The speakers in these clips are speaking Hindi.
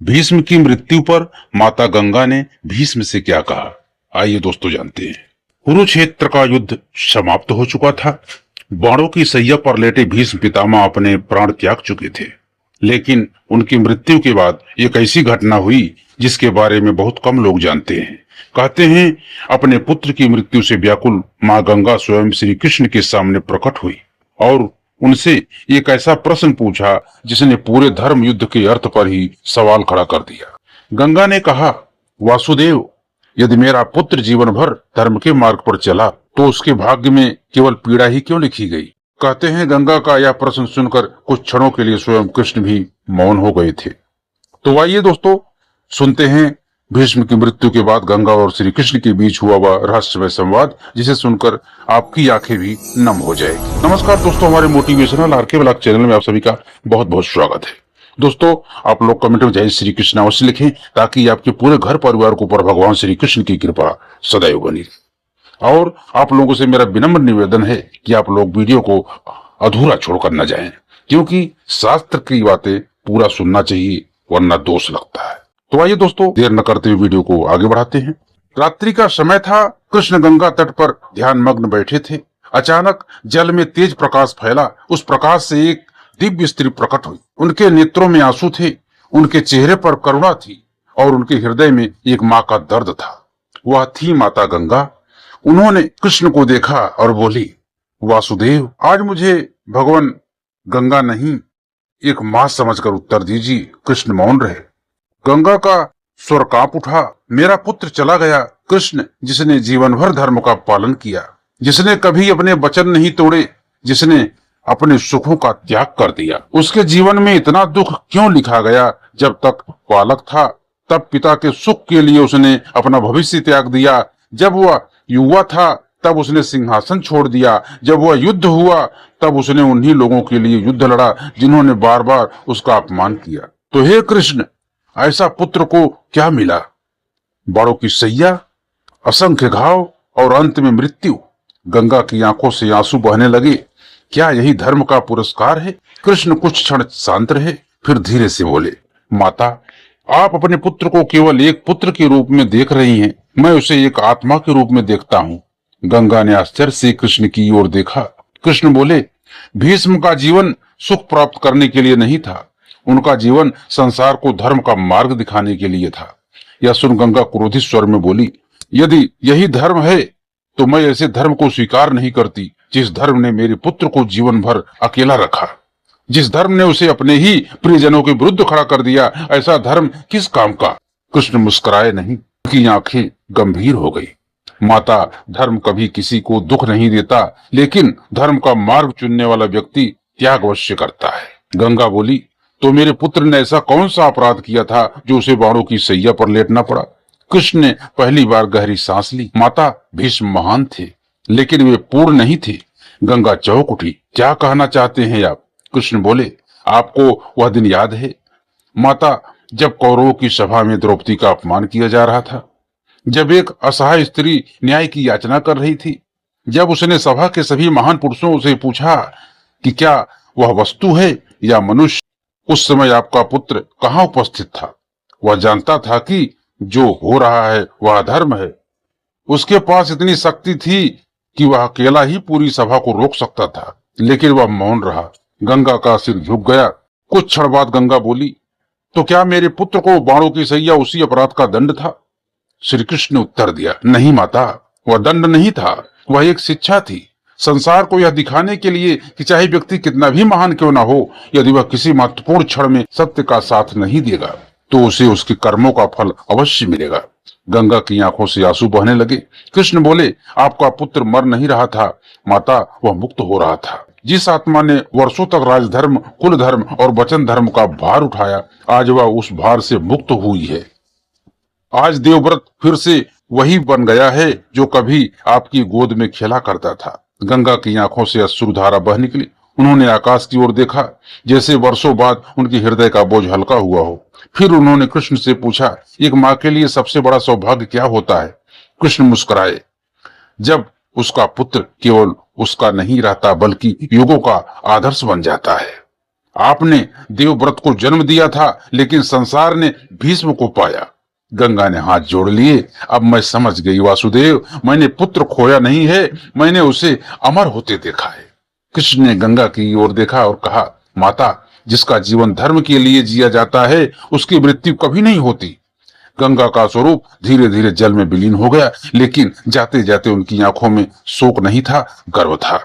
भीष्म की मृत्यु पर माता गंगा ने भीष्म से क्या कहा, आइए दोस्तों जानते हैं। कुरुक्षेत्र का युद्ध समाप्त हो चुका था। बाणों की सैया पर लेटे भीष्म पितामह अपने प्राण त्याग चुके थे, लेकिन उनकी मृत्यु के बाद एक ऐसी घटना हुई जिसके बारे में बहुत कम लोग जानते हैं। कहते हैं अपने पुत्र की मृत्यु से व्याकुल माँ गंगा स्वयं श्री कृष्ण के सामने प्रकट हुई और उनसे एक ऐसा प्रश्न पूछा जिसने पूरे धर्म युद्ध के अर्थ पर ही सवाल खड़ा कर दिया। गंगा ने कहा, वासुदेव, यदि मेरा पुत्र जीवन भर धर्म के मार्ग पर चला तो उसके भाग्य में केवल पीड़ा ही क्यों लिखी गई। कहते हैं गंगा का यह प्रश्न सुनकर कुछ क्षणों के लिए स्वयं कृष्ण भी मौन हो गए थे। तो आइए दोस्तों सुनते हैं भीष्म की मृत्यु के बाद गंगा और श्री कृष्ण के बीच हुआ वह रहस्यमय संवाद, जिसे सुनकर आपकी आंखें भी नम हो जाएगी। नमस्कार दोस्तों, हमारे मोटिवेशनल आरके ब्लॉग चैनल में आप सभी का बहुत बहुत स्वागत है। दोस्तों आप लोग कमेंट में जय श्री कृष्ण अवश्य लिखें ताकि आपके पूरे घर परिवार के ऊपर भगवान श्री कृष्ण की कृपा सदैव बनी रहे। और आप लोगों से मेरा विनम्र निवेदन है कि आप लोग वीडियो को अधूरा छोड़कर न जाएं, क्योंकि शास्त्र की बातें पूरा सुनना चाहिए वरना दोष लगता है। तो आइए दोस्तों देर न करते हुए वीडियो को आगे बढ़ाते हैं। रात्रि का समय था। कृष्ण गंगा तट पर ध्यान मग्न बैठे थे। अचानक जल में तेज प्रकाश फैला। उस प्रकाश से एक दिव्य स्त्री प्रकट हुई। उनके नेत्रों में आंसू थे, उनके चेहरे पर करुणा थी और उनके हृदय में एक माँ का दर्द था। वह थी माता गंगा। उन्होंने कृष्ण को देखा और बोली, वासुदेव, आज मुझे भगवान गंगा नहीं एक माँ समझकर उत्तर दीजिए। कृष्ण मौन रहे। गंगा का स्वर कांप उठा। मेरा पुत्र चला गया। कृष्ण, जिसने जीवन भर धर्म का पालन किया, जिसने कभी अपने वचन नहीं तोड़े, जिसने अपने सुखों का त्याग कर दिया, उसके जीवन में इतना दुख क्यों लिखा गया। जब तक बालक था तब पिता के सुख के लिए उसने अपना भविष्य त्याग दिया। जब वह युवा था तब उसने सिंहासन छोड़ दिया। जब वह युद्ध हुआ तब उसने उन्हीं लोगों के लिए युद्ध लड़ा जिन्होंने बार बार उसका अपमान किया। तो हे कृष्ण, ऐसा पुत्र को क्या मिला? बाणों की सैया, असंख्य घाव और अंत में मृत्यु। गंगा की आंखों से आंसू बहने लगे। क्या यही धर्म का पुरस्कार है? कृष्ण कुछ क्षण शांत रहे, फिर धीरे से बोले, माता, आप अपने पुत्र को केवल एक पुत्र के रूप में देख रही हैं। मैं उसे एक आत्मा के रूप में देखता हूँ। गंगा ने आश्चर्य से कृष्ण की ओर देखा। कृष्ण बोले, भीष्म का जीवन सुख प्राप्त करने के लिए नहीं था। उनका जीवन संसार को धर्म का मार्ग दिखाने के लिए था। यह सुन गंगा क्रोधित स्वर में बोली, यदि यही धर्म है तो मैं ऐसे धर्म को स्वीकार नहीं करती जिस धर्म ने मेरे पुत्र को जीवन भर अकेला रखा, जिस धर्म ने उसे अपने ही प्रियजनों के विरुद्ध खड़ा कर दिया। ऐसा धर्म किस काम का? कृष्ण मुस्कुराए नहीं, उनकी आंखें गंभीर हो गई। माता, धर्म कभी किसी को दुख नहीं देता, लेकिन धर्म का मार्ग चुनने वाला व्यक्ति त्याग अवश्य करता है। गंगा बोली, तो मेरे पुत्र ने ऐसा कौन सा अपराध किया था जो उसे बाणों की सैया पर लेटना पड़ा? कृष्ण ने पहली बार गहरी सांस ली। माता, भीष्म महान थे, लेकिन वे पूर्ण नहीं थे। गंगा चौंक उठी। क्या कहना चाहते हैं आप? कृष्ण बोले, आपको वह दिन याद है माता, जब कौरवों की सभा में द्रौपदी का अपमान किया जा रहा था, जब एक असहाय स्त्री न्याय की याचना कर रही थी, जब उसने सभा के सभी महान पुरुषों से पूछा कि क्या वह वस्तु है या मनुष्य? उस समय आपका पुत्र कहाँ उपस्थित था? वह जानता था कि जो हो रहा है वह धर्म है। उसके पास इतनी शक्ति थी कि वह अकेला ही पूरी सभा को रोक सकता था, लेकिन वह मौन रहा। गंगा का सिर झुक गया। कुछ क्षण बाद गंगा बोली, तो क्या मेरे पुत्र को बाणों की सैया उसी अपराध का दंड था? श्री कृष्ण ने उत्तर दिया, नहीं माता, वह दंड नहीं था, वह एक शिक्षा थी। संसार को यह दिखाने के लिए कि चाहे व्यक्ति कितना भी महान क्यों ना हो, यदि वह किसी महत्वपूर्ण क्षण में सत्य का साथ नहीं देगा तो उसे उसके कर्मों का फल अवश्य मिलेगा। गंगा की आंखों से आंसू बहने लगे। कृष्ण बोले, आपका पुत्र मर नहीं रहा था माता, वह मुक्त हो रहा था। जिस आत्मा ने वर्षों तक राजधर्म, कुल धर्म और वचन धर्म का भार उठाया, आज वह उस भार से मुक्त हुई है। आज देवव्रत फिर से वही बन गया है जो कभी आपकी गोद में खेला करता था। गंगा की आंखों से अश्रुधारा बह निकली। उन्होंने आकाश की ओर देखा, जैसे वर्षों बाद उनके हृदय का बोझ हल्का हुआ हो। फिर उन्होंने कृष्ण से पूछा, एक माँ के लिए सबसे बड़ा सौभाग्य क्या होता है? कृष्ण मुस्कुराए, जब उसका पुत्र केवल उसका नहीं रहता बल्कि युगों का आदर्श बन जाता है। आपने देवव्रत को जन्म दिया था, लेकिन संसार ने भीष्म को पाया। गंगा ने हाथ जोड़ लिए। अब मैं समझ गई वासुदेव, मैंने पुत्र खोया नहीं है, मैंने उसे अमर होते देखा है। कृष्ण ने गंगा की ओर देखा और कहा, माता, जिसका जीवन धर्म के लिए जिया जाता है उसकी मृत्यु कभी नहीं होती। गंगा का स्वरूप धीरे धीरे जल में विलीन हो गया, लेकिन जाते जाते उनकी आंखों में शोक नहीं था, गर्व था।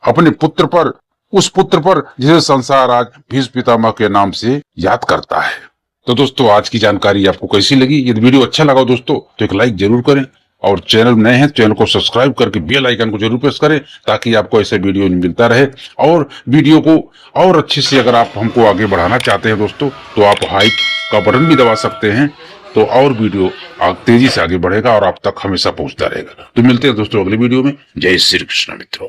अपने पुत्र पर, उस पुत्र पर जिसे संसार आज भीष्म पितामह के नाम से याद करता है। तो दोस्तों, आज की जानकारी आपको कैसी लगी? यदि वीडियो अच्छा लगा दोस्तों तो एक लाइक जरूर करें, और चैनल नए हैं चैनल को सब्सक्राइब करके बेल आइकन को जरूर प्रेस करें, ताकि आपको ऐसे वीडियो मिलता रहे। और वीडियो को और अच्छे से अगर आप हमको आगे बढ़ाना चाहते हैं दोस्तों, तो आप हाइप का बटन भी दबा सकते हैं, तो और वीडियो तेजी से आगे बढ़ेगा और आप तक हमेशा पहुंचता रहेगा। तो मिलते हैं दोस्तों अगले वीडियो में। जय श्री कृष्ण मित्रों।